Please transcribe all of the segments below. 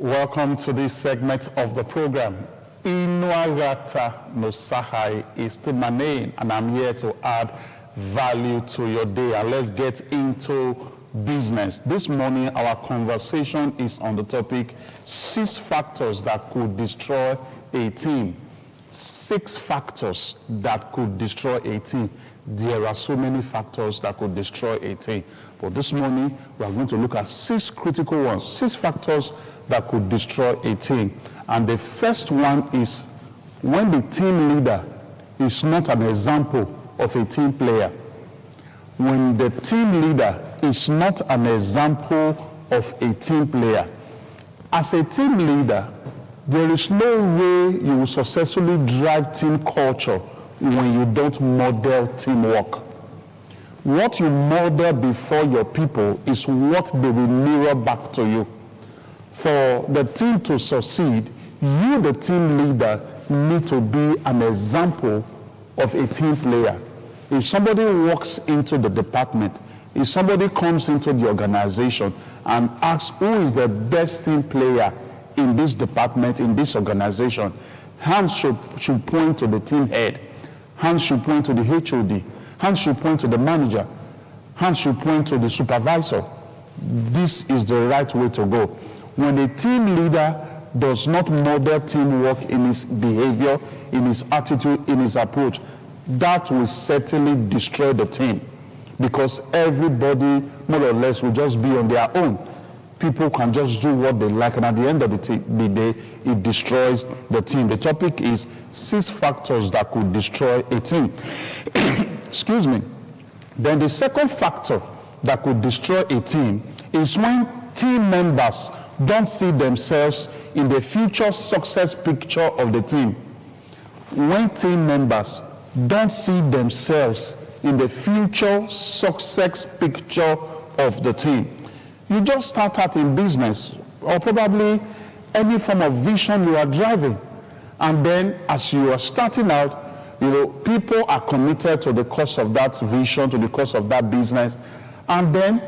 Welcome to this segment of the program. Inuagata Nosahai is still my name, and I'm here to add value to your day. And let's get into business. This morning, our conversation is on the topic 6 factors that could destroy a team. 6 factors that could destroy a team. There are so many factors that could destroy a team. But this morning, we are going to look at 6 critical ones, 6 factors that could destroy a team. And the first one is when the team leader is not an example of a team player. When the team leader is not an example of a team player. As a team leader, there is no way you will successfully drive team culture when you don't model teamwork. What you model before your people is what they will mirror back to you. For the team to succeed, you, the team leader, need to be an example of a team player. If somebody walks into the department, if somebody comes into the organization and asks who is the best team player in this department, in this organization, hands should point to the team head. Hands should point to the HOD. Hands should point to the manager. Hands should point to the supervisor. This is the right way to go. When a team leader does not model teamwork in his behavior, in his attitude, in his approach, that will certainly destroy the team, because everybody more or less will just be on their own. People can just do what they like, and at the end of the day, it destroys the team. The topic is 6 factors that could destroy a team. Excuse me. Then the second factor that could destroy a team is when team members don't see themselves in the future success picture of the team. When team members don't see themselves in the future success picture of the team. You just start out in business, or probably any form of vision you are driving. And then as you are starting out, people are committed to the cause of that vision, to the cause of that business. And then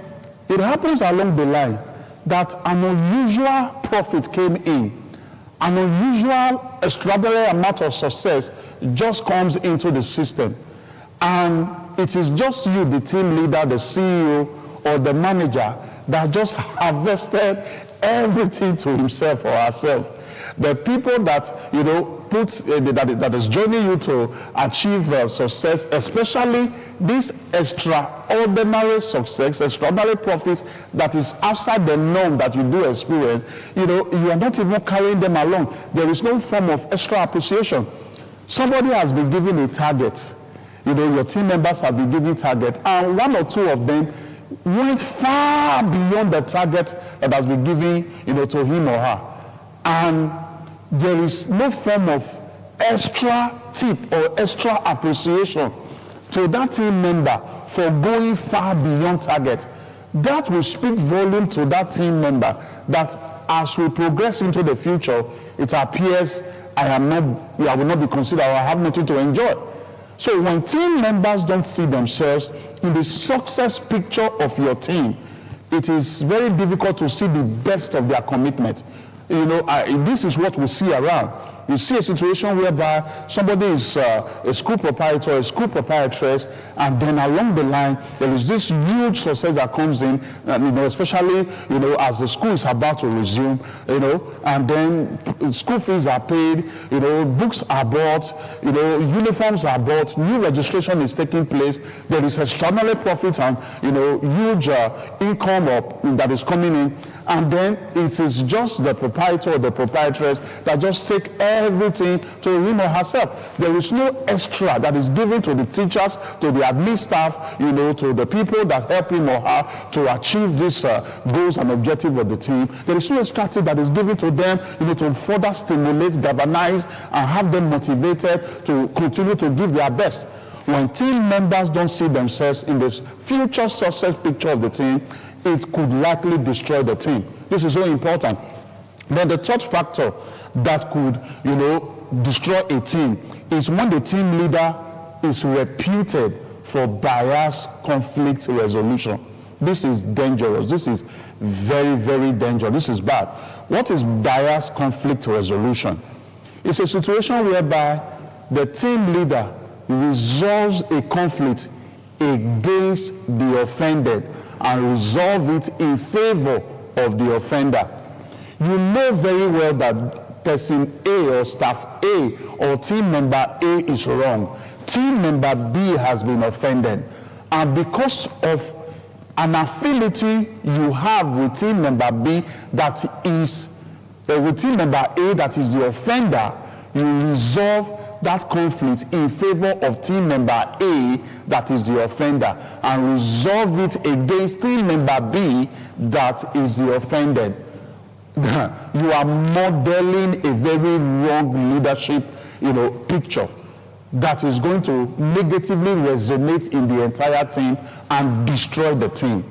it happens along the line that an unusual profit came in. An unusual, extraordinary amount of success just comes into the system. And it is just you, the team leader, the CEO, or the manager, that just harvested everything to himself or herself. The people that, that is joining you to achieve success, especially this extraordinary success, extraordinary profit that is outside the norm that you do experience, you are not even carrying them along. There is no form of extra appreciation. Somebody has been given a target. Your team members have been given target, and 1 or 2 of them went far beyond the target that has been given, to him or her. And there is no form of extra tip or extra appreciation to that team member for going far beyond target. That will speak volume to that team member, that as we progress into the future, it appears I will not be considered, or I have nothing to enjoy. So when team members don't see themselves in the success picture of your team, it is very difficult to see the best of their commitment. This is what we see around. You see a situation whereby somebody is a school proprietor, a school proprietress, and then along the line, there is this huge success that comes in, especially, as the school is about to resume, and then school fees are paid, books are bought, uniforms are bought, new registration is taking place, there is extraordinary profits and, huge income that is coming in. And then it is just the proprietor or the proprietress that just take everything to him or herself. There is no extra that is given to the teachers, to the admin staff, to the people that help him or her to achieve these goals and objectives of the team. There is no extra thing that is given to them, to further stimulate, galvanize, and have them motivated to continue to give their best. When team members don't see themselves in this future success picture of the team, it could likely destroy the team. This is so important. Then the third factor that could, destroy a team is when the team leader is reputed for bias conflict resolution. This is dangerous. This is very, very dangerous. This is bad. What is bias conflict resolution? It's a situation whereby the team leader resolves a conflict against the offended and resolve it in favor of the offender. You know very well that person A or staff A or team member A is wrong. Team member B has been offended. And because of an affinity you have with team member B that is, with team member A that is the offender, you resolve that conflict in favor of team member A that is the offender and resolve it against team member B that is the offended. You are modeling a very wrong leadership, picture that is going to negatively resonate in the entire team and destroy the team.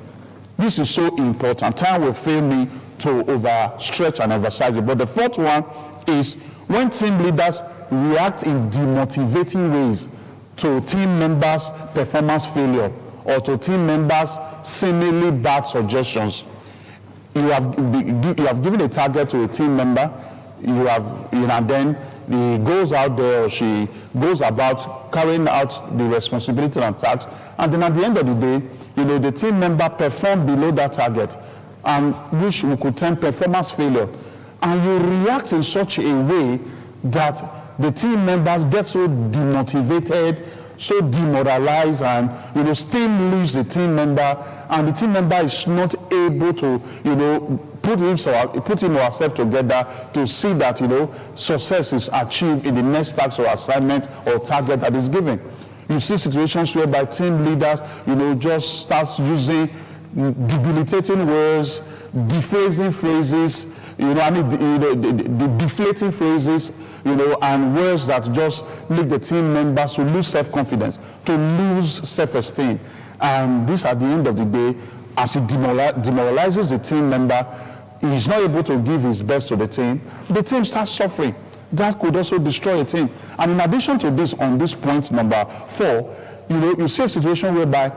This is so important. Time will fail me to overstretch and emphasize it. But the fourth one is when team leaders react in demotivating ways to team members' performance failure or to team members' seemingly bad suggestions. You have given a target to a team member, and then he goes out there or she goes about carrying out the responsibility and tasks, and then at the end of the day, the team member performed below that target, and which we could term performance failure. And you react in such a way that the team members get so demotivated, so demoralized, and still lose the team member, and the team member is not able to put him or herself together to see that success is achieved in the next task or assignment or target that is given. You see situations whereby team leaders just starts using debilitating words, defacing phrases, the deflating phrases, and words that just make the team members to lose self-confidence, to lose self-esteem. And this, at the end of the day, as it demoralizes the team member, he is not able to give his best to the team starts suffering. That could also destroy a team. And in addition to this, on this point number 4, you see a situation whereby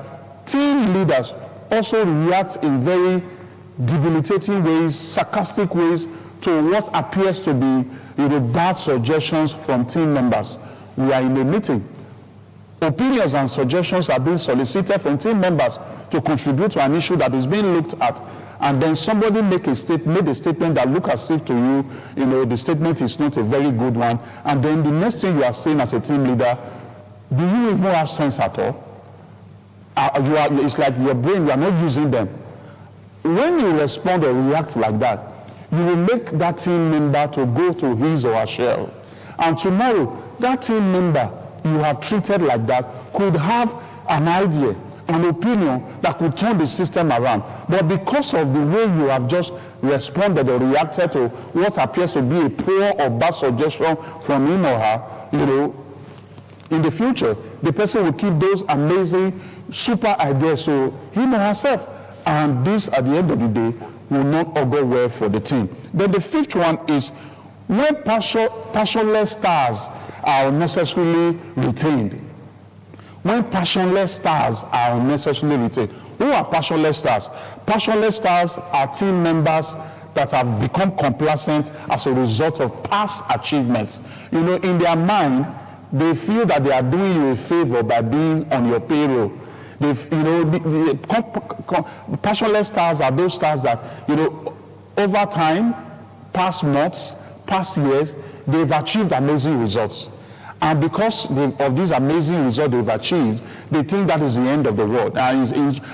team leaders also react in very debilitating ways, sarcastic ways to what appears to be bad suggestions from team members. We are in a meeting. Opinions and suggestions are being solicited from team members to contribute to an issue that is being looked at. And then somebody made a statement that looks as if to you, the statement is not a very good one. And then the next thing you are saying as a team leader, do you even have sense at all? It's like your brain, you are not using them. When you respond or react like that, you will make that team member to go to his or her shell. And tomorrow, that team member you have treated like that could have an idea, an opinion that could turn the system around. But because of the way you have just responded or reacted to what appears to be a poor or bad suggestion from him or her, in the future, the person will keep those amazing, super ideas to him or herself. And this, at the end of the day, will not augur well for the team. Then the fifth one is when passionless stars are unnecessarily retained. When passionless stars are unnecessarily retained. Who are passionless stars? Passionless stars are team members that have become complacent as a result of past achievements. In their mind, they feel that they are doing you a favor by being on your payroll. Passionless stars are those stars that, over time, past months, past years, they've achieved amazing results. And because of these amazing results they've achieved, they think that is the end of the world. And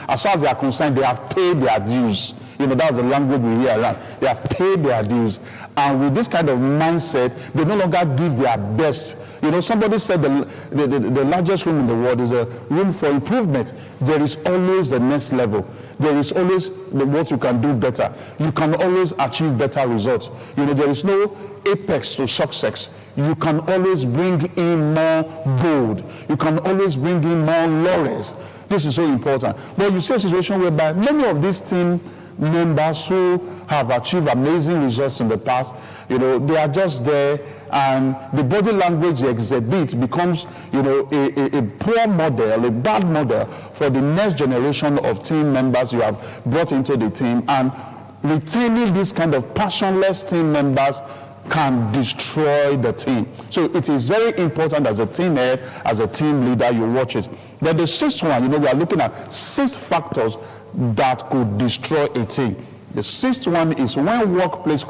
as far as they are concerned, they have paid their dues. That's the language we hear around. They have paid their dues. And with this kind of mindset, they no longer give their best. Somebody said the largest room in the world is a room for improvement. There is always the next level. There is always what you can do better. You can always achieve better results. There is no apex to success. You can always bring in more gold. You can always bring in more laurels. This is so important. But you see a situation whereby many of these team members who have achieved amazing results in the past, they are just there, and the body language they exhibit becomes, a poor model, a bad model for the next generation of team members you have brought into the team. And retaining this kind of passionless team members can destroy the team. So it is very important as a team head, as a team leader, you watch it. Then the sixth one, we are looking at 6 factors that could destroy a team. The sixth one is when workplace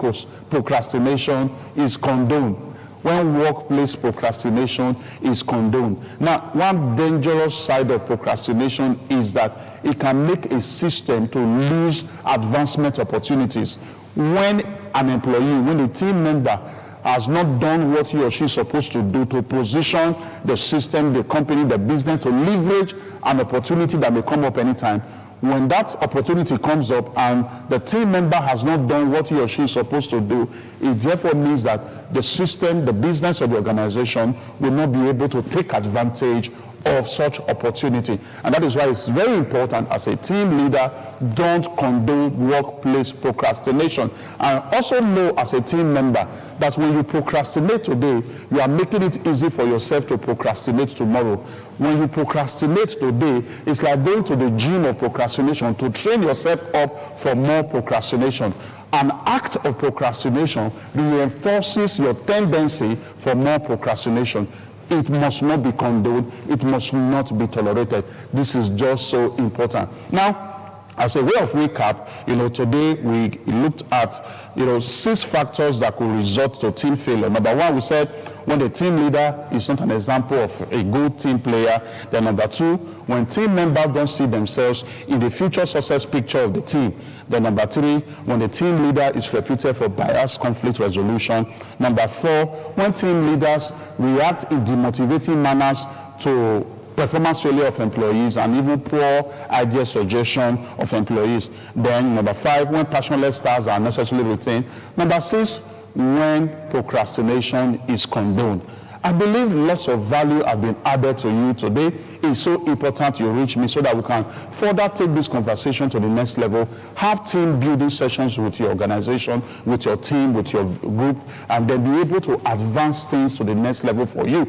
procrastination is condoned. When workplace procrastination is condoned. Now, one dangerous side of procrastination is that it can make a system to lose advancement opportunities. When an employee, when a team member has not done what he or she is supposed to do to position the system, the company, the business to leverage an opportunity that may come up anytime, when that opportunity comes up and the team member has not done what he or she is supposed to do, it therefore means that the system, the business, or the organization will not be able to take advantage of such opportunity. And that is why it's very important as a team leader, don't condone workplace procrastination. And also know as a team member that when you procrastinate today, you are making it easy for yourself to procrastinate tomorrow. When you procrastinate today, it's like going to the gym of procrastination to train yourself up for more procrastination. An act of procrastination reinforces your tendency for more procrastination. It must not be condoned. It must not be tolerated. This is just so important. Now, as a way of recap, today we looked at, 6 factors that could result to team failure. Number 1, we said when the team leader is not an example of a good team player. Then number 2, when team members don't see themselves in the future success picture of the team. Then number 3, when the team leader is reputed for biased conflict resolution. Number 4, when team leaders react in demotivating manners to performance failure of employees and even poor idea suggestion of employees. Then number 5, when passionless stars are necessarily retained. Number 6, when procrastination is condoned. I believe lots of value have been added to you today. It's so important you reach me so that we can further take this conversation to the next level. Have team building sessions with your organization, with your team, with your group, and then be able to advance things to the next level for you.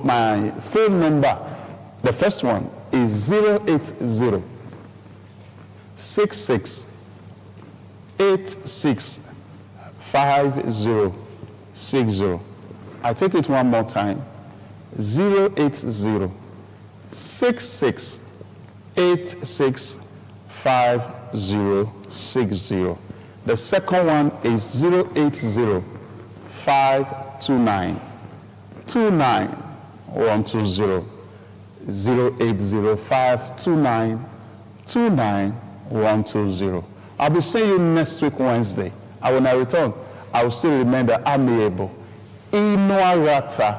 My phone number, the first one is 080 66 86 5060. I take it one more time. 080 66 86 5060. The second one is 080 529 29120. 080 529 29120. I'll be seeing you next week Wednesday. And when I return, I will still remain the amiable Inuarata